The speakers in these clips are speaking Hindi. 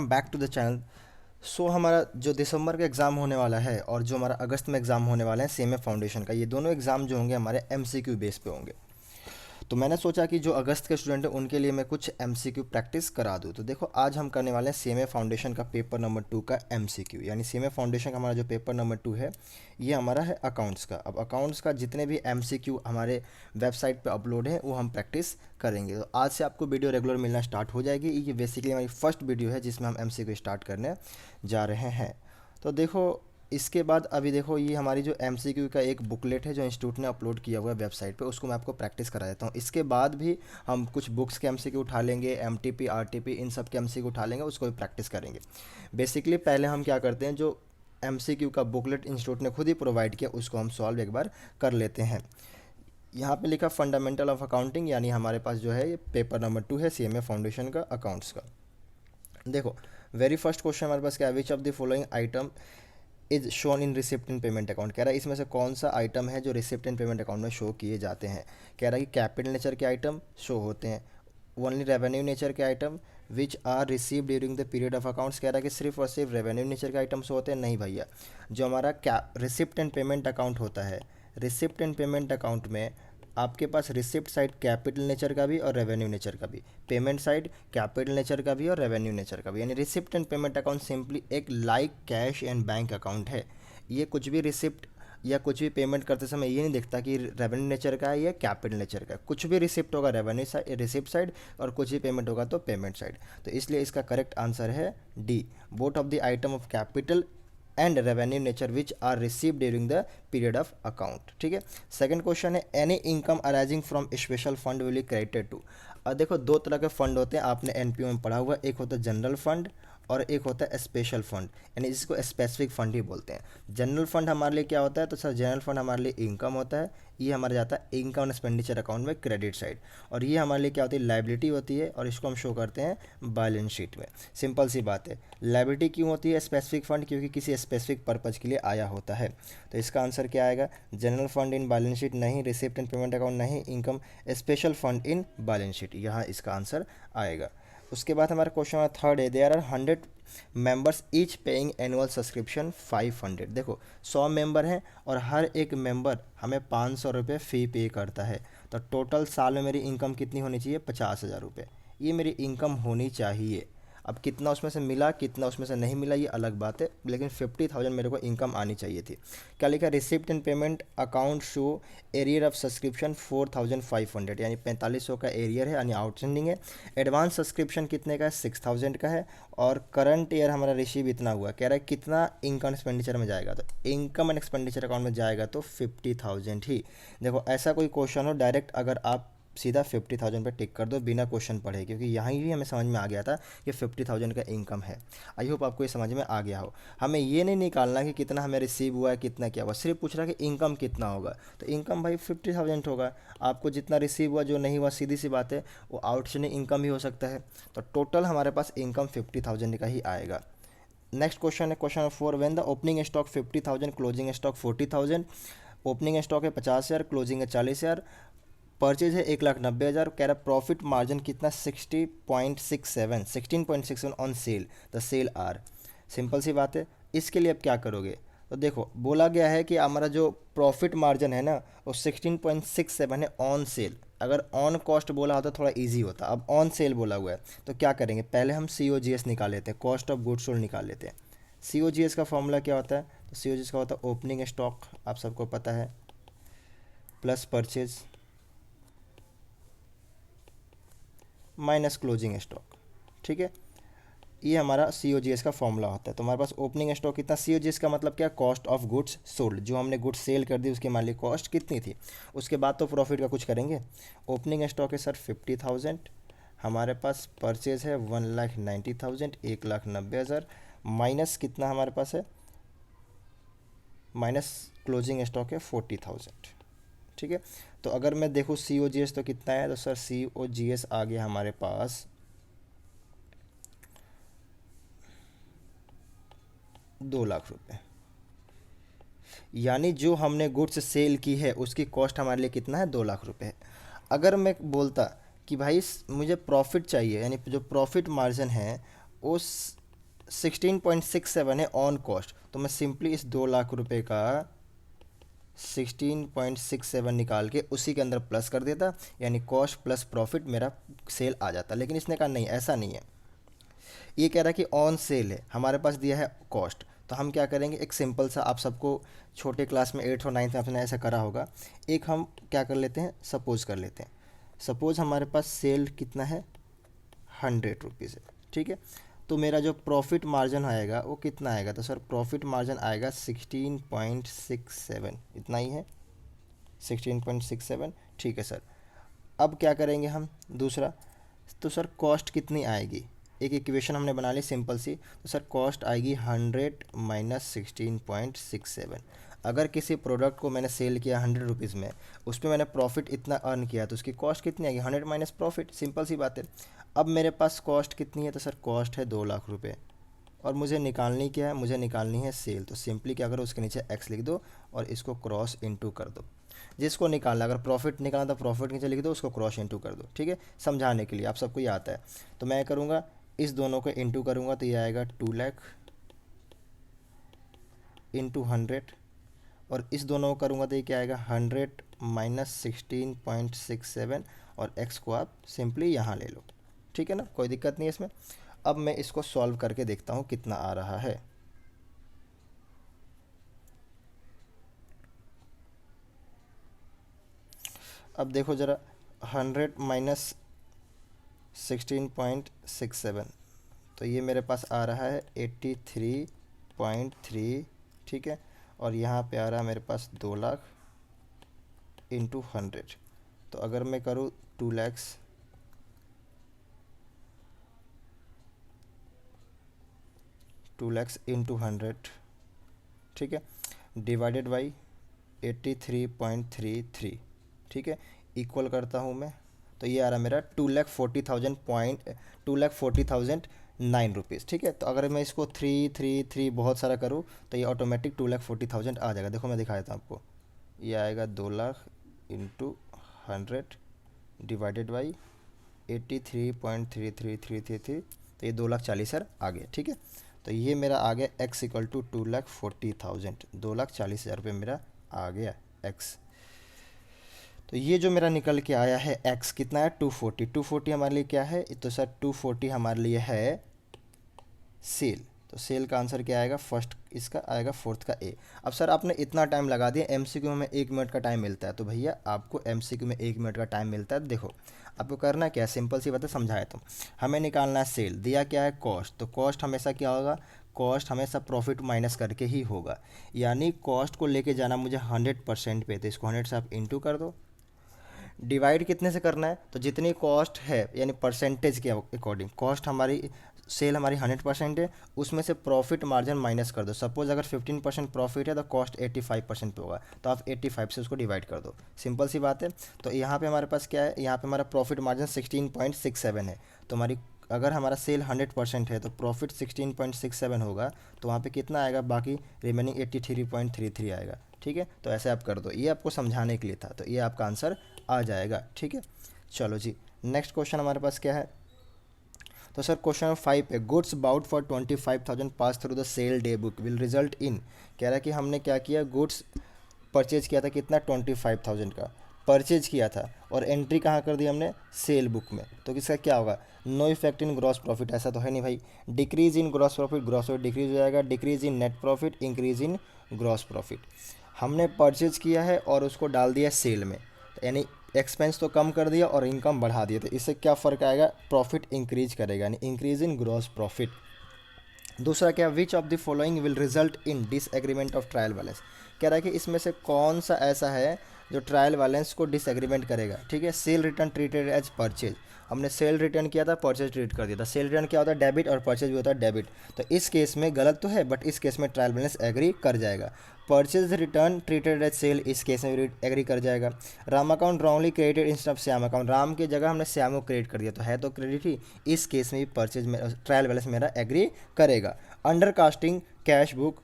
Back to the channel. So हमारा जो दिसंबर का एग्ज़ाम होने वाला है और जो हमारा अगस्त में एग्ज़ाम होने वाला है सीएमए फाउंडेशन का, ये दोनों एग्ज़ाम जो होंगे हमारे एमसीक्यू बेस पे होंगे। तो मैंने सोचा कि जो अगस्त के स्टूडेंट हैं उनके लिए मैं कुछ एमसीक्यू प्रैक्टिस करा दूँ। तो देखो, आज हम करने वाले हैं सीएमए फाउंडेशन का पेपर नंबर 2 का एमसीक्यू। यानी सीएमए फाउंडेशन का हमारा जो पेपर नंबर 2 है, ये हमारा है अकाउंट्स का। अब अकाउंट्स का जितने भी एमसीक्यू हमारे वेबसाइट पे अपलोड है वो हम प्रैक्टिस करेंगे। तो आज से आपको वीडियो रेगुलर मिलना स्टार्ट हो जाएगी। ये बेसिकली हमारी फर्स्ट वीडियो है जिसमें हम एमसीक्यू स्टार्ट करने जा रहे हैं। तो देखो, इसके बाद अभी देखो, ये हमारी जो एमसीक्यू का एक बुकलेट है जो इंस्टीट्यूट ने अपलोड किया हुआ है वेबसाइट पे, उसको मैं आपको प्रैक्टिस करा देता हूँ। इसके बाद भी हम कुछ बुक्स के एमसीक्यू उठा लेंगे, एमटीपी आरटीपी इन सब के एमसीक्यू उठा लेंगे, उसको भी प्रैक्टिस करेंगे। बेसिकली पहले हम क्या करते हैं, जो एमसीक्यू का बुकलेट इंस्टीट्यूट ने खुद ही प्रोवाइड किया उसको हम सॉल्व एक बार कर लेते हैं। यहाँ पे लिखा फंडामेंटल ऑफ अकाउंटिंग, यानी हमारे पास जो है ये पेपर नंबर 2 है सीएमए फाउंडेशन का अकाउंट्स का। देखो, वेरी फर्स्ट क्वेश्चन हमारे पास क्या है, विच of the following item is shown in receipt in payment account. कह रहा है इसमें से कौन सा आइटम है जो रिसिप्ट इन पेमेंट अकाउंट में शो किए जाते हैं। कह रहा है कि कैपिटल नेचर के आइटम शो होते हैं, ओनली रेवेन्यू नेचर के item which are receive during the period of accounts. कह रहा है कि सिर्फ और सिर्फ रेवेन्यू नेचर के आइटम्स होते हैं। नहीं भैया, जो हमारा रिसिप्ट एंड पेमेंट अकाउंट होता है, रिसिप्ट एंड पेमेंट अकाउंट में आपके पास रिसिप्ट साइड कैपिटल नेचर का भी और रेवेन्यू नेचर का भी, पेमेंट साइड कैपिटल नेचर का भी और रेवेन्यू नेचर का भी। यानी receipt and payment account simply एक like cash and bank account है। ये कुछ भी रिसिप्ट या कुछ भी पेमेंट करते समय ये नहीं देखता कि रेवेन्यू नेचर का है या कैपिटल नेचर का है। कुछ भी रिसिप्ट होगा रेवेन्यू साइड, रिसिप्ट साइड, और कुछ भी पेमेंट होगा तो पेमेंट साइड। तो इसलिए इसका करेक्ट आंसर है D, both of the item of capital and revenue nature which are receive during the period of account. ठीक है। सेकंड क्वेश्चन है, any income arising from special fund will be credited to. अब देखो, दो तरह के फंड होते हैं, आपने एनपीओ में पढ़ा हुआ, एक होता है जनरल फंड और एक होता है स्पेशल फंड, यानी जिसको स्पेसिफिक फंड ही बोलते हैं। जनरल फंड हमारे लिए क्या होता है, तो सर जनरल फंड हमारे लिए इनकम होता है, ये हमारा जाता है इनकम एंड एक्सपेंडिचर अकाउंट में क्रेडिट साइड। और ये हमारे लिए क्या होती है, लाइबिलिटी होती है, और इसको हम शो करते हैं बैलेंस शीट में। सिंपल सी बात है। लाइबिलिटी क्यों होती है स्पेसिफिक फंड, क्योंकि किसी स्पेसिफिक पर्पज़ के लिए आया होता है। तो इसका आंसर क्या आएगा, general fund in balance sheet नहीं, रिसिप्ट एंड पेमेंट अकाउंट नहीं, income special fund in balance sheet, यहाँ इसका आंसर आएगा। उसके बाद हमारा क्वेश्चन नंबर थर्ड है, there are 100 members each paying annual subscription 500। देखो, 100 मेंबर हैं और हर एक मेंबर हमें 500 रुपये फ़ी पे करता है। तो टोटल साल में मेरी इनकम कितनी होनी चाहिए, 50,000 रुपये। ये मेरी इनकम होनी चाहिए। अब कितना उसमें से मिला कितना उसमें से नहीं मिला ये अलग बात है, लेकिन 50,000 मेरे को इनकम आनी चाहिए थी। क्या लिखा, receipt and payment account show arrear of subscription 4,500, यानी 4500 का एरियर है, यानी आउटस्टैंडिंग है। एडवांस सब्सक्रिप्शन कितने का है, 6,000 का है। और करंट ईयर हमारा रिसीव इतना हुआ, कह रहा है कितना इनकम एक्सपेंडिचर में जाएगा, तो इनकम एंड एक्सपेंडिचर अकाउंट में जाएगा तो 50,000 ही। देखो, ऐसा कोई क्वेश्चन हो डायरेक्ट अगर आप सीधा 50,000 पे टिक कर दो बिना क्वेश्चन पढ़े, क्योंकि यहाँ ही हमें समझ में आ गया था कि 50,000 का इनकम है। आई होप आपको ये समझ में आ गया हो। हमें ये नहीं निकालना कि कितना हमें रिसीव हुआ है कितना क्या हुआ, सिर्फ पूछ रहा है कि इनकम कितना होगा। तो इनकम भाई 50,000 होगा। आपको जितना रिसीव हुआ जो नहीं हुआ, सीधी सी बात है, वो आउटस्टैंडिंग इनकम भी हो सकता है। तो टोटल हमारे पास इनकम 50,000 का ही आएगा। नेक्स्ट क्वेश्चन है question number 4, when the opening stock 50,000, closing stock 40,000। Opening stock है 50,000, क्लोजिंग है 40,000, परचेज है 1,90,000। कह रहा प्रॉफिट मार्जिन कितना, 16.67 on sale, the sale are. Simple सी बात है। इसके लिए अब क्या करोगे, तो देखो बोला गया है कि हमारा जो प्रॉफिट मार्जिन है ना वो 16.67 है ऑन सेल। अगर ऑन कॉस्ट बोला होता थोड़ा इजी होता, अब ऑन सेल बोला हुआ है। तो क्या करेंगे, पहले हम COGS निकाल लेते हैं, कॉस्ट ऑफ गुड्स सोल्ड निकाल लेते हैं। COGS का फॉर्मूला क्या होता है, तो COGS का होता है ओपनिंग स्टॉक, आप सबको पता है, plus purchase minus closing stock. ठीक है, ये हमारा COGS का फॉर्मूला होता है। तो हमारे पास ओपनिंग स्टॉक कितना, COGS का मतलब क्या, कॉस्ट ऑफ गुड्स सोल्ड, जो हमने गुड्स सेल कर दी उसकी मान ली कॉस्ट कितनी थी। उसके बाद तो प्रॉफिट का कुछ करेंगे। ओपनिंग स्टॉक है सर 50,000, हमारे पास परचेज है 1,90,000, 1,90,000, माइनस कितना हमारे पास है, माइनस क्लोजिंग स्टॉक है 40,000। ठीक है। तो अगर मैं देखूँ COGS तो कितना है, तो सर COGS आ गया हमारे पास 2,00,000 रुपये। यानी जो हमने गुड्स सेल की है उसकी कॉस्ट हमारे लिए कितना है, 2,00,000 रुपये है। अगर मैं बोलता कि भाई मुझे प्रॉफिट चाहिए, यानी जो प्रॉफिट मार्जिन है उस 16.67 है ऑन कॉस्ट, तो मैं सिंपली इस 2 लाख रुपए का 16.67 निकाल के उसी के अंदर प्लस कर देता, यानी कॉस्ट प्लस प्रॉफिट मेरा सेल आ जाता। लेकिन इसने कहा नहीं, ऐसा नहीं है, ये कह रहा है कि ऑन सेल है, हमारे पास दिया है कॉस्ट। तो हम क्या करेंगे, एक सिंपल सा, आप सबको छोटे क्लास में 8th और 9th में आपने ऐसा करा होगा, एक हम क्या कर लेते हैं, सपोज कर लेते हैं। सपोज हमारे पास सेल कितना है, 100 रुपीज़ है, ठीक है। तो मेरा जो प्रॉफिट मार्जिन आएगा वो कितना आएगा, तो सर प्रॉफिट मार्जिन आएगा 16.67, इतना ही है, 16.67, ठीक है सर। अब क्या करेंगे हम दूसरा, तो सर कॉस्ट कितनी आएगी, एक इक्वेशन हमने बना ली सिंपल सी। तो सर कॉस्ट आएगी 100 माइनस 16.67। अगर किसी प्रोडक्ट को मैंने सेल किया 100 रुपीज़ में, उस पर मैंने प्रॉफिट इतना अर्न किया, तो उसकी कॉस्ट कितनी आएगी, 100 माइनस प्रॉफिट, सिंपल सी बात है। अब मेरे पास कॉस्ट कितनी है, तो सर कॉस्ट है 2 लाख रुपये, और मुझे निकालनी क्या है, मुझे निकालनी है सेल। तो सिंपली क्या करो, उसके नीचे एक्स लिख दो और इसको क्रॉस इनटू कर दो। जिसको निकालना, अगर प्रॉफिट निकालना तो प्रॉफिट नीचे लिख दो, उसको क्रॉस इनटू कर दो, ठीक है, समझाने के लिए, आप सबको ये आता है। तो मैं करूँगा, इस दोनों को इनटू करूँगा तो ये आएगा 2 लाख इंटू 100, और इस दोनों को करूँगा तो ये क्या आएगा, 100 माइनस 16.67, और एक्स को आप सिंपली यहाँ ले लो, ठीक है ना, कोई दिक्कत नहीं है इसमें। अब मैं इसको सॉल्व करके देखता हूँ कितना आ रहा है। अब देखो ज़रा, 100 माइनस 16.67, तो ये मेरे पास आ रहा है 83.3, ठीक है, और यहाँ पे आ रहा है मेरे पास 2 लाख इंटू 100। तो अगर मैं करूँ 2 लैक्स इंटू 100, ठीक है, डिवाइडेड बाई 83.33, ठीक है, इक्वल करता हूँ मैं, तो ये आ रहा मेरा 2,40,009 रुपीज़, ठीक है। तो अगर मैं इसको 333 बहुत सारा करूँ तो ये ऑटोमेटिक 2,40,000 आ जाएगा। देखो मैं दिखाया था आपको, ये आएगा 2 लाख इंटू 100 डिवाइडेड बाई 83.33333, तो ये 2,40,000 आ गया, ठीक है। तो ये मेरा आ गया x इक्वल टू 2,40,000, 2,40,000 रुपये मेरा आ गया x। तो ये जो मेरा निकल के आया है x कितना है, 240, 240 हमारे लिए क्या है, तो सर 240 हमारे लिए है सेल। तो सेल का आंसर क्या आएगा, फर्स्ट इसका आएगा, फोर्थ का ए। अब सर आपने इतना टाइम लगा दिया, एमसीक्यू में 1 मिनट का टाइम मिलता है, तो भैया आपको एमसीक्यू में 1 मिनट का टाइम मिलता है। देखो आपको करना क्या है, सिंपल सी बात है, समझाया तो हमें निकालना है सेल, दिया क्या है कॉस्ट, तो कॉस्ट हमेशा क्या होगा, कॉस्ट हमेशा प्रॉफिट माइनस करके ही होगा, यानी कॉस्ट को लेके जाना मुझे 100% पे, तो इसको 100 से आप इंटू कर दो। डिवाइड कितने से करना है, तो जितनी कॉस्ट है यानी परसेंटेज के अकॉर्डिंग, कॉस्ट हमारी, सेल हमारी 100% है, उसमें से प्रॉफिट मार्जिन माइनस कर दो। सपोज अगर 15% प्रॉफिट है तो कॉस्ट 85% पे होगा, तो आप 85 से उसको डिवाइड कर दो, सिंपल सी बात है। तो यहाँ पे हमारे पास क्या है, यहाँ पे हमारा प्रॉफिट मार्जिन 16.67 है, तो हमारी, अगर हमारा सेल 100% है तो प्रॉफिट 16.67 होगा, तो वहाँ पे कितना आएगा, बाकी रिमेनिंग 83.33 आएगा, ठीक है। तो ऐसे आप कर दो, ये आपको समझाने के लिए था, तो ये आपका आंसर आ जाएगा, ठीक है। चलो जी, नेक्स्ट क्वेश्चन हमारे पास क्या है, तो सर क्वेश्चन नंबर 5 पे, goods bought for 25,000 pass through the sale day book will result in, कह रहा है कि हमने क्या किया, गुड्स परचेज किया था, कितना 25,000 का परचेज किया था, और एंट्री कहाँ कर दी हमने, सेल बुक में, तो किसका क्या होगा, no effect in gross profit, ऐसा तो है नहीं भाई, decrease in gross profit decrease हो जाएगा, decrease in net profit, increase in gross profit. हमने परचेज किया है और उसको डाल दिया सेल में, तो यानी एक्सपेंस तो कम कर दिया और इनकम बढ़ा दिया, तो इससे क्या फ़र्क आएगा, प्रॉफिट इंक्रीज करेगा, यानी इंक्रीज इन ग्रॉस प्रॉफिट। दूसरा क्या, विच of the following will result in disagreement of trial balance, कह रहा है कि इसमें से कौन सा ऐसा है जो ट्रायल बैलेंस को डिसएग्रीमेंट करेगा, ठीक है। Sale return treated as purchase, हमने सेल रिटर्न किया था, परचेज ट्रीट कर दिया था। सेल रिटर्न क्या होता है, डेबिट, और परचेज भी होता है डेबिट, तो इस केस में गलत तो है, बट इस केस में ट्रायल बैलेंस एग्री कर जाएगा। Purchase return treated as sale, इस केस में एग्री कर जाएगा। Ram account wrongly credited instead of Shyam account, Ram की जगह हमने श्याम को क्रेडिट कर दिया, तो है तो क्रेडिट ही, इस केस में भी परचेज में ट्रायल बैलेंस मेरा एग्री करेगा। अंडर कास्टिंग कैश बुक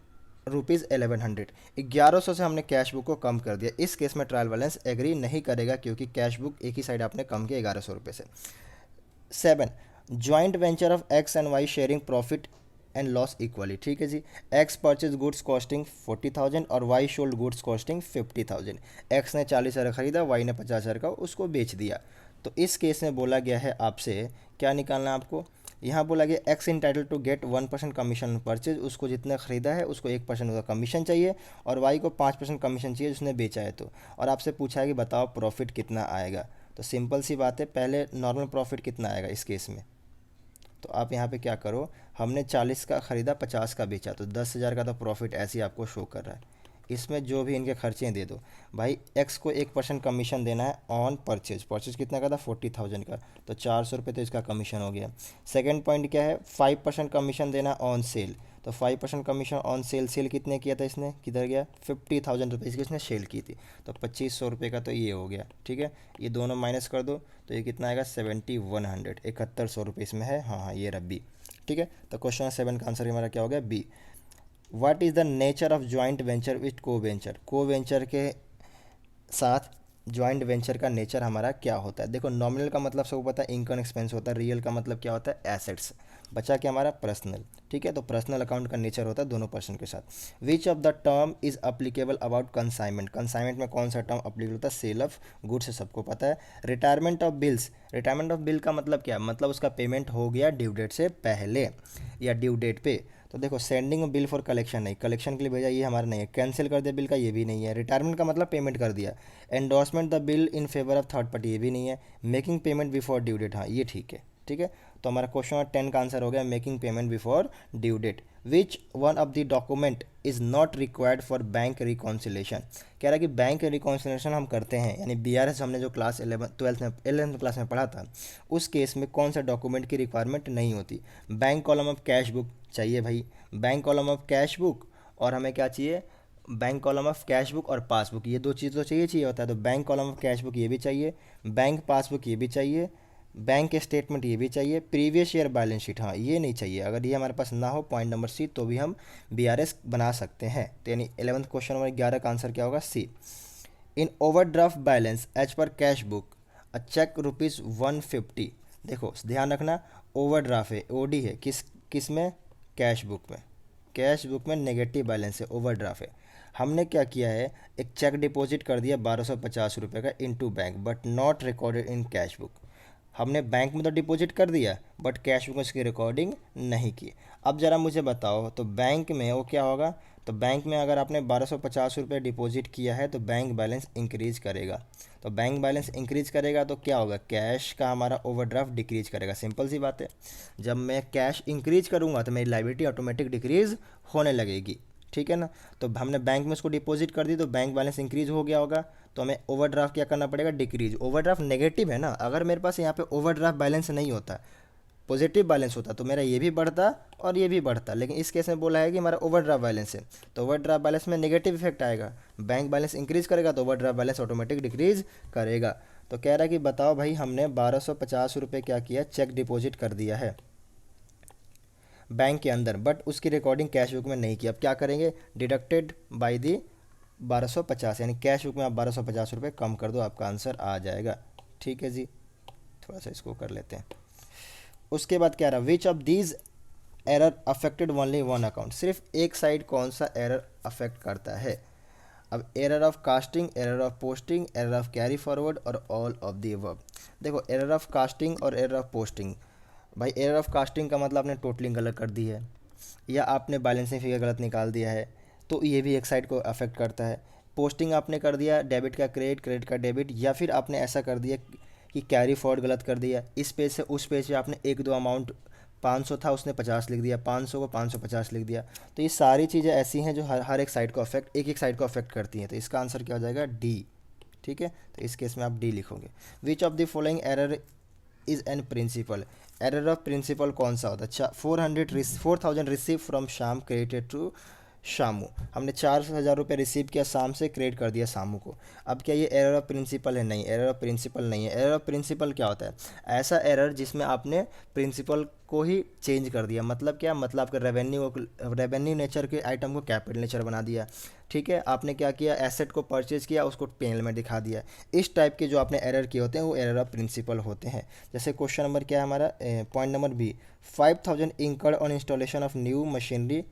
₹1100, 1100 से हमने कैश बुक को कम कर दिया, इस केस में ट्रायल बैलेंस एग्री नहीं करेगा, क्योंकि कैश बुक एक ही साइड आपने कम किया 1100 रुपये से। 7, joint venture of X and Y sharing profit and loss equally, ठीक है जी। एक्स परचेज गुड्स कॉस्टिंग 40,000 और Y sold goods costing 50,000। X ने 40,000 खरीदा, वाई ने 50,000 का उसको बेच दिया। तो इस केस में बोला गया है आपसे क्या निकालना है आपको, यहाँ बोला गया X entitled to get 1% commission purchase, उसको जितना खरीदा है उसको 1% उसका कमीशन चाहिए, और वाई को 5% कमीशन चाहिए जिसने बेचा है तो। और आपसे पूछा है कि बताओ प्रॉफिट कितना आएगा। तो सिंपल सी बात है, पहले नॉर्मल प्रॉफिट कितना आएगा इस केस में। तो आप यहाँ पे क्या करो, हमने 40 का ख़रीदा 50 का बेचा, तो 10,000 का तो प्रॉफिट ऐसे ही आपको शो कर रहा है। इसमें जो भी इनके खर्चे हैं दे दो भाई। एक्स को 1% कमीशन देना है ऑन परचेज, परचेज कितना का था 40,000 का, तो 400 रुपये तो इसका कमीशन हो गया। सेकंड पॉइंट क्या है, 5% कमीशन देना ऑन सेल, तो 5% कमीशन ऑन सेल, सेल कितने किया था इसने, किधर गया 50,000 रुपये इसकी इसने सेल की थी, तो 2,500 रुपये का तो ये हो गया, ठीक है। ये दोनों माइनस कर दो तो ये कितना आएगा 7,100, 7,100 रुपये इसमें है, हाँ हाँ ये रहा बी, ठीक है। तो क्वेश्चन 7 का आंसर हमारा क्या हो गया B. What is the nature of joint venture with co venture, co venture के साथ जॉइंट वेंचर का नेचर हमारा क्या होता है। देखो नॉमिनल का मतलब सबको पता है इनकम एक्सपेंस होता है, रियल का मतलब क्या होता है एसेट्स, बचा क्या हमारा पर्सनल, ठीक है। तो पर्सनल अकाउंट का नेचर होता है दोनों पर्सन के साथ। विच of the term is applicable about consignment, consignment में कौन सा टर्म अप्लीकेबल होता है, सेल ऑफ गुड्स सबको पता है। Retirement of bills, retirement of bill का मतलब क्या, मतलब उसका पेमेंट हो गया ड्यू डेट से पहले या ड्यू डेट पे। तो देखो सेंडिंग बिल फॉर कलेक्शन नहीं, कलेक्शन के लिए भेजा ये हमारा नहीं है। कैंसिल कर दिया बिल का, ये भी नहीं है। रिटायरमेंट का मतलब पेमेंट कर दिया। Endorsement the bill in favour of third party, ये भी नहीं है। Making payment before due date, हाँ ये ठीक है, ठीक है। तो हमारा क्वेश्चन 10 का आंसर हो गया making payment before due date. Which one of the document is not required for bank reconciliation, कह रहा है कि बैंक रिकॉन्सिलेशन हम करते हैं, यानी BRS हमने जो क्लास 11th क्लास में पढ़ा था उस केस में कौन सा डॉक्यूमेंट की रिक्वायरमेंट नहीं होती। Bank column of cash book चाहिए भाई, bank column of cash book, और हमें क्या चाहिए, bank column of cash book और पासबुक, ये दो चीज़ तो चाहिए होता है। तो bank column of cash book ये भी चाहिए, बैंक पासबुक ये भी चाहिए, बैंक स्टेटमेंट ये भी चाहिए, प्रीवियस ईयर बैलेंस शीट हाँ ये नहीं चाहिए। अगर ये हमारे पास ना हो पॉइंट नंबर सी तो भी हम BRS बना सकते हैं। तो यानी 11th क्वेश्चन नंबर 11 का आंसर क्या होगा C. In overdraft balance as per cash book a cheque ₹150, देखो ध्यान रखना ओवरड्राफ्ट है, OD है, किस किस में, कैश बुक में, कैश बुक में नेगेटिव बैलेंस है, ओवरड्राफ्ट है। हमने क्या किया है, एक चेक डिपॉजिट कर दिया 1,250 रुपये का into bank, but not recorded in cash book. हमने बैंक में तो डिपॉजिट कर दिया बट कैश बुक में उसकी रिकॉर्डिंग नहीं की। अब ज़रा मुझे बताओ तो बैंक में वो क्या होगा, तो बैंक में अगर आपने 1,250 रुपये डिपॉजिट किया है तो बैंक बैलेंस इंक्रीज करेगा। तो बैंक बैलेंस इंक्रीज करेगा तो क्या होगा, कैश का हमारा ओवरड्राफ्ट डिक्रीज करेगा, सिंपल सी बात है। जब मैं कैश इंक्रीज करूँगा तो मेरी लायबिलिटी ऑटोमेटिक डिक्रीज होने लगेगी, ठीक है ना। तो हमने बैंक में उसको डिपॉजिट कर दी तो बैंक बैलेंस इंक्रीज हो गया होगा, तो हमें ओवरड्राफ्ट क्या करना पड़ेगा, डिक्रीज। ओवरड्राफ्ट नेगेटिव है ना, अगर मेरे पास यहाँ पे ओवरड्राफ्ट बैलेंस नहीं होता, पॉजिटिव बैलेंस होता तो मेरा ये भी बढ़ता और ये भी बढ़ता, लेकिन इस केस में बोला है कि हमारा ओवरड्राफ्ट बैलेंस है, तो ओवरड्राफ्ट बैलेंस में नेगेटिव इफेक्ट आएगा। बैंक बैलेंस इंक्रीज करेगा तो ओवरड्राफ्ट बैलेंस ऑटोमेटिक डिक्रीज करेगा। तो कह रहा है कि बताओ भाई हमने 1,250 रुपये क्या किया, चेक डिपॉजिट कर दिया है बैंक के अंदर, बट उसकी रिकॉर्डिंग कैश बुक में नहीं की। अब क्या करेंगे, डिडक्टेड बाय दी 1,250, यानी कैश बुक में आप 1,250 रुपये कम कर दो, आपका आंसर आ जाएगा, ठीक है जी। थोड़ा सा इसको कर लेते हैं। उसके बाद क्या रहा, which of these error affected only one account, सिर्फ एक साइड कौन सा एरर अफेक्ट करता है। अब error of casting, error of posting, error of carry forward और ऑल ऑफ दी अबव। देखो एरर ऑफ कास्टिंग और एरर ऑफ पोस्टिंग, भाई एरर ऑफ कास्टिंग का मतलब आपने टोटलिंग गलत कर दी है या आपने बैलेंसिंग फिगर गलत निकाल दिया है, तो ये भी एक साइड को अफेक्ट करता है। पोस्टिंग आपने कर दिया डेबिट का क्रेडिट, क्रेडिट का डेबिट, या फिर आपने ऐसा कर दिया कि कैरी फॉरवर्ड गलत कर दिया, इस पेज से उस पेज पे आपने एक दो अमाउंट 500 था उसने 50 लिख दिया, 500 को 550 लिख दिया। तो ये सारी चीज़ें ऐसी हैं जो हर एक साइड को अफेक्ट, एक एक साइड को अफेक्ट करती हैं। तो इसका आंसर क्या हो जाएगा डी, ठीक है। तो इस केस में आप डी लिखोगे। Which of the following error is an principle, error of principle कौन सा होता है। अच्छा 4,000 receive from Shyam credited to Shamu, हमने 4,000 रुपये रिसीव किया शाम से, क्रेडिट कर दिया शामू को। अब क्या ये एरर ऑफ प्रिंसिपल है? नहीं, एरर ऑफ प्रिंसिपल नहीं है। एरर ऑफ प्रिंसिपल क्या होता है? ऐसा एरर जिसमें आपने प्रिंसिपल को ही चेंज कर दिया। मतलब क्या? मतलब आपका रेवेन्यू नेचर के आइटम को कैपिटल नेचर बना दिया। ठीक है, आपने क्या किया? एसेट को परचेज किया, उसको पेनल में दिखा दिया। इस टाइप के जो आपने एरर किए होते हैं वो एरर ऑफ प्रिंसिपल होते हैं। जैसे क्वेश्चन नंबर क्या है हमारा, point number B, 5,000 incurred on installation of new machinery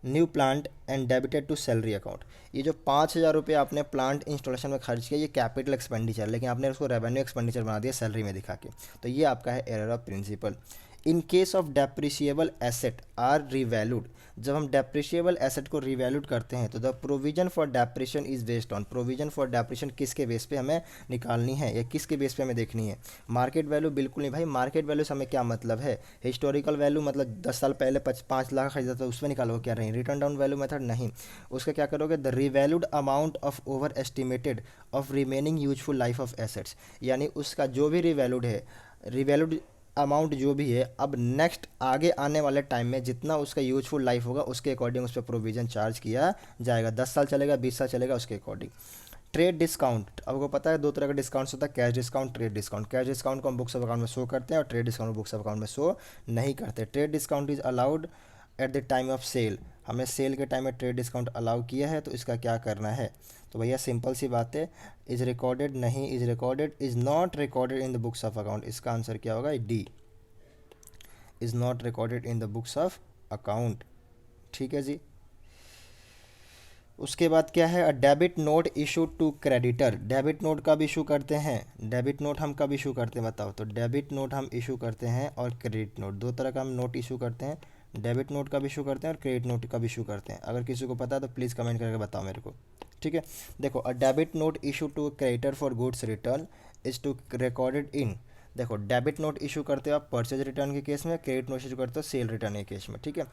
new plant and debited to salary account. ये जो 5,000 रुपये आपने प्लांट इंस्टॉलेशन में खर्च किया, ये कैपिटल एक्सपेंडिचर, लेकिन आपने उसको रेवेन्यू एक्सपेंडिचर बना दिया सैलरी में दिखा के। तो ये आपका है error of principle. In case of depreciable asset are revalued, जब हम डेप्रिशिएबल एसेट को रिवैल्यूड करते हैं तो the provision for depreciation is based on, provision for depreciation किसके बेस पे हमें निकालनी है या किसके बेस पे हमें देखनी है? Market value? बिल्कुल नहीं भाई, मार्केट वैल्यू से हमें क्या मतलब है? हिस्टोरिकल वैल्यू मतलब 10 साल पहले 5 लाख खरीदा था उसमें निकालो, क्या नहीं? रिटर्न डाउन वैल्यू मेथड नहीं। उसका क्या करोगे? The revalued amount of over estimated of remaining useful life of assets, यानी उसका जो भी रिवैल्यूड है, रिवैल्यूड अमाउंट जो भी है, अब नेक्स्ट आगे आने वाले टाइम में जितना उसका यूजफुल लाइफ होगा उसके अकॉर्डिंग उस पर प्रोविजन चार्ज किया जाएगा। 10 साल चलेगा, 20 साल चलेगा, उसके अकॉर्डिंग। ट्रेड डिस्काउंट, आपको पता है दो तरह का डिस्काउंट होता है, cash discount, trade discount. Cash discount को हम बुक्स ऑफ अकाउंट में शो करते हैं और trade discount books of account में शो नहीं करते। Trade discount is allowed at the time of sale, हमने सेल के टाइम में ट्रेड डिस्काउंट अलाउ किया है, तो इसका क्या करना है? तो भैया सिंपल सी बात है, इज रिकॉर्डेड नहीं, is recorded, is not recorded in the books of account. इसका आंसर क्या होगा? D, is not recorded in the books of account. ठीक है जी। उसके बाद क्या है? A debit note issue to creditor, debit note कब इशू करते हैं? डेबिट नोट हम कब इशू करते हैं बताओ? तो डेबिट नोट हम इशू करते हैं और क्रेडिट नोट, दो तरह का हम नोट इशू करते हैं। डेबिट नोट कब इशू करते हैं और क्रेडिट नोट कब इशू करते हैं? अगर किसी को पता है तो प्लीज़ कमेंट करके बताओ मेरे को। ठीक है, देखो, a debit note issue to creditor for goods return is to recorded in, देखो डेबिट नोट इशू करते हो आप परचेज रिटर्न के केस में, क्रेडिट नोट इशू करते हो सेल रिटर्न के केस में। ठीक है,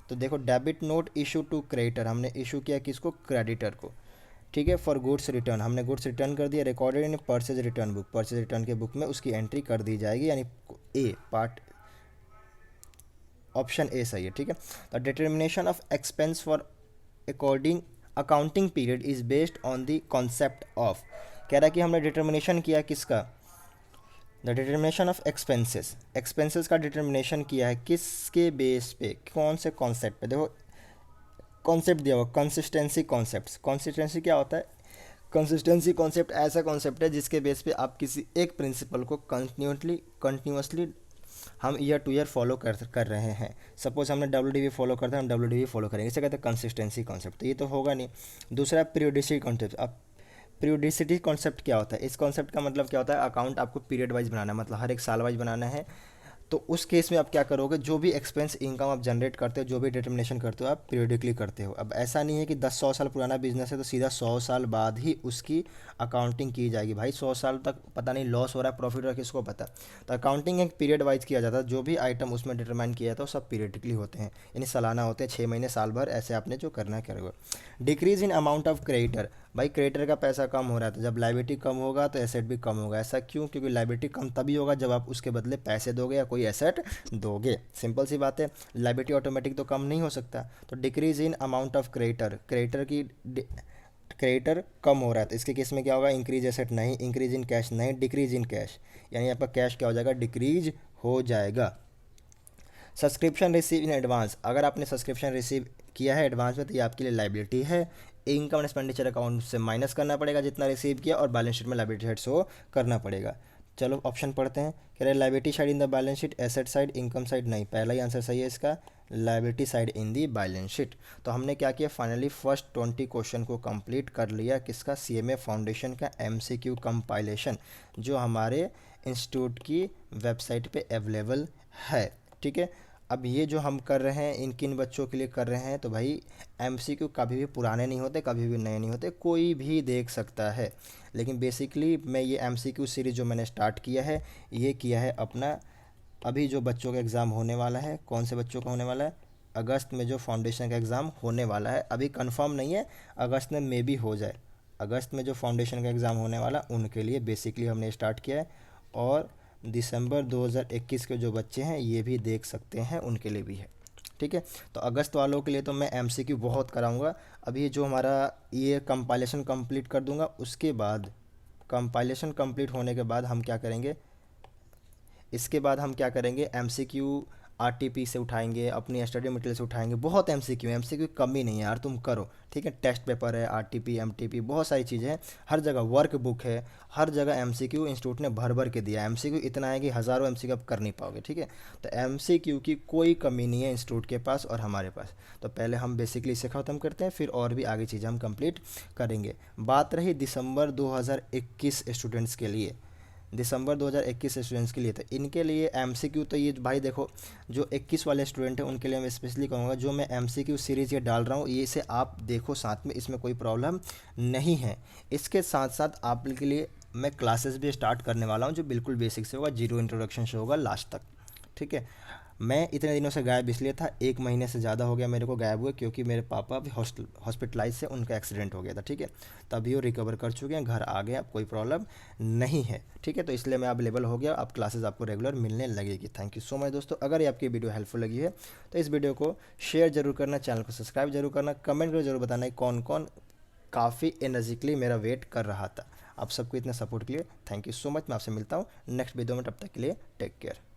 तो देखो debit note issue to creditor, हमने इशू किया किसको? क्रेडिटर को। ठीक है, फॉर गुड्स रिटर्न, हमने गुड्स रिटर्न कर दिया, recorded in purchase return book, purchase return के बुक में उसकी एंट्री कर दी जाएगी, यानी ए पार्ट, ऑप्शन ए सही है। ठीक है, the determination of expense for according accounting period is based on the concept of, कह रहा है कि हमने डिटर्मिनेशन किया किसका? The determination of expenses, expenses का डिटर्मिनेशन किया है किसके बेस पे? कौन से कॉन्सेप्ट पे? देखो कॉन्सेप्ट दिया हुआ, कंसिस्टेंसी कॉन्सेप्ट। कंसिस्टेंसी क्या होता है? कंसिस्टेंसी कॉन्सेप्ट ऐसा कॉन्सेप्ट है जिसके बेस पे आप किसी एक प्रिंसिपल को कंटिन्यूसली हम ईयर टू ईयर फॉलो कर रहे हैं। सपोज हमने WDV फॉलो करते हैं, हम WDV फॉलो करेंगे, इसे कहते हैं कंसिस्टेंसी कॉन्सेप्ट। तो ये तो होगा नहीं। दूसरा पीरियोडिसिटी कॉन्सेप्ट। अब पीरियोडिसिटी कॉन्सेप्ट क्या होता है? इस कॉन्सेप्ट का मतलब क्या होता है? अकाउंट आपको पीरियड वाइज बनाना है, मतलब हर एक साल वाइज बनाना है। तो उस केस में आप क्या करोगे? जो भी एक्सपेंस इनकम आप जनरेट करते हो, जो भी डिटर्मिनेशन करते हो, आप पीरियडिकली करते हो। अब ऐसा नहीं है कि 10-100 साल पुराना बिजनेस है तो सीधा 100 साल बाद ही उसकी अकाउंटिंग की जाएगी। भाई 100 साल तक पता नहीं लॉस हो रहा है प्रॉफिट हो रहा है, किसको पता? तो अकाउंटिंग एक पीरियड वाइज किया जाता है, जो भी आइटम उसमें डिटरमाइन किया जाता है सब पीरियडिकली होते हैं, यानी सालाना होते हैं, 6 महीने साल भर, ऐसे आपने जो करना है करोगे। Decrease in amount of creditor, भाई क्रेडिटर का पैसा कम हो रहा है तो जब लाइबिलिटी कम होगा तो एसेट भी कम होगा। ऐसा क्यों? क्योंकि लाइबिलिटी कम तभी होगा जब आप उसके बदले पैसे दोगे या कोई एसेट दोगे। सिंपल सी बात है, लाइबिलिटी ऑटोमेटिक तो कम नहीं हो सकता। तो decrease in amount of creditor, creditor की क्रेडिटर कम हो रहा है तो इसके केस में क्या होगा? इंक्रीज एसेट नहीं, इंक्रीज इन कैश नहीं, डिक्रीज इन कैश, यानी आपका कैश क्या हो जाएगा? डिक्रीज हो जाएगा। सब्सक्रिप्शन रिसीव इन एडवांस, अगर आपने सब्सक्रिप्शन रिसीव किया है एडवांस में तो ये आपके लिए लाइबिलिटी है। इनकम एंड एक्सपेंडिचर अकाउंट से माइनस करना पड़ेगा जितना रिसीव किया, और बैलेंस शीट में लाइबिलिटी साइड शो करना पड़ेगा। चलो ऑप्शन पढ़ते हैं। कह रहे हैं liability side in the balance sheet, asset side, income side नहीं, पहला ही आंसर सही है इसका, liability side in the balance sheet. तो हमने क्या किया? फाइनली फर्स्ट 20 क्वेश्चन को कंप्लीट कर लिया। किसका? CMA फाउंडेशन का MCQ कंपाइलेशन, जो हमारे इंस्टीट्यूट की वेबसाइट पे अवेलेबल है। ठीक है, अब ये जो हम कर रहे हैं इन किन बच्चों के लिए कर रहे हैं? तो भाई MCQ कभी भी पुराने नहीं होते, कभी भी नए नहीं होते, कोई भी देख सकता है। लेकिन बेसिकली मैं ये MCQ सीरीज़ जो मैंने स्टार्ट किया है, ये किया है अपना अभी जो बच्चों का एग्ज़ाम होने वाला है। कौन से बच्चों का होने वाला है? अगस्त में जो फाउंडेशन का एग्ज़ाम होने वाला है, अभी कंफर्म नहीं है, अगस्त में मे भी हो जाए। अगस्त में जो फाउंडेशन का एग्ज़ाम होने वाला उनके लिए बेसिकली हमने स्टार्ट किया है, और दिसंबर 2021 के जो बच्चे हैं ये भी देख सकते हैं, उनके लिए भी है। ठीक है। तो अगस्त वालों के लिए तो मैं एमसीक्यू बहुत कराऊंगा। अभी जो हमारा ये कंपाइलेशन कंप्लीट कर दूंगा, उसके बाद कंपाइलेशन कंप्लीट होने के बाद हम क्या करेंगे, इसके बाद हम क्या करेंगे, एमसीक्यू आरटीपी से उठाएंगे, अपनी स्टडी मटेरियल से उठाएंगे। बहुत एमसीक्यू कमी नहीं है यार, तुम करो, ठीक है। टेस्ट पेपर है, आरटीपी, एमटीपी, बहुत सारी चीज़ें हैं, हर जगह वर्क बुक है, हर जगह एमसीक्यू इंस्टीट्यूट ने भर भर के दिया है। एमसीक्यू इतना है कि हज़ारों एमसीक्यू आप कर नहीं पाओगे, ठीक है। तो एमसीक्यू की कोई कमी नहीं है इंस्टीट्यूट के पास और हमारे पास। तो पहले हम बेसिकली इसे ख़त्म करते हैं, फिर और भी आगे चीज़ें हम कंप्लीट करेंगे। बात रही दिसंबर 2021 स्टूडेंट्स के लिए, दिसंबर 2021 स्टूडेंट्स के लिए, तो इनके लिए एमसीक्यू तो ये भाई देखो, जो 21 वाले स्टूडेंट हैं उनके लिए मैं स्पेशली कहूँगा, जो मैं एमसीक्यू सीरीज़ ये डाल रहा हूँ ये इसे आप देखो साथ में, इसमें कोई प्रॉब्लम नहीं है। इसके साथ साथ आप के लिए मैं क्लासेस भी स्टार्ट करने वाला हूँ जो बिल्कुल बेसिक से होगा, जीरो इंट्रोडक्शन से होगा लास्ट तक, ठीक है। मैं इतने दिनों से गायब इसलिए था, 1 महीने से ज़्यादा हो गया मेरे को गायब हुए, क्योंकि मेरे पापा अभी हॉस्पिटलाइज से, उनका एक्सीडेंट हो गया था, ठीक है। तभी वो रिकवर कर चुके हैं, घर आ गए, अब कोई प्रॉब्लम नहीं है, ठीक है। तो इसलिए मैं अवेलेबल हो गया, अब क्लासेस आपको रेगुलर मिलने लगेगी। थैंक यू सो मच दोस्तों। अगर ये आपकी वीडियो हेल्पफुल लगी है तो इस वीडियो को शेयर जरूर करना, चैनल को सब्सक्राइब जरूर करना, कमेंट करके जरूर बताना कौन कौन काफ़ी एनर्जिकली मेरा वेट कर रहा था। आप सबको इतना सपोर्ट के लिए थैंक यू सो मच। मैं आपसे मिलता हूँ नेक्स्ट वीडियो में, तब तक के लिए टेक केयर।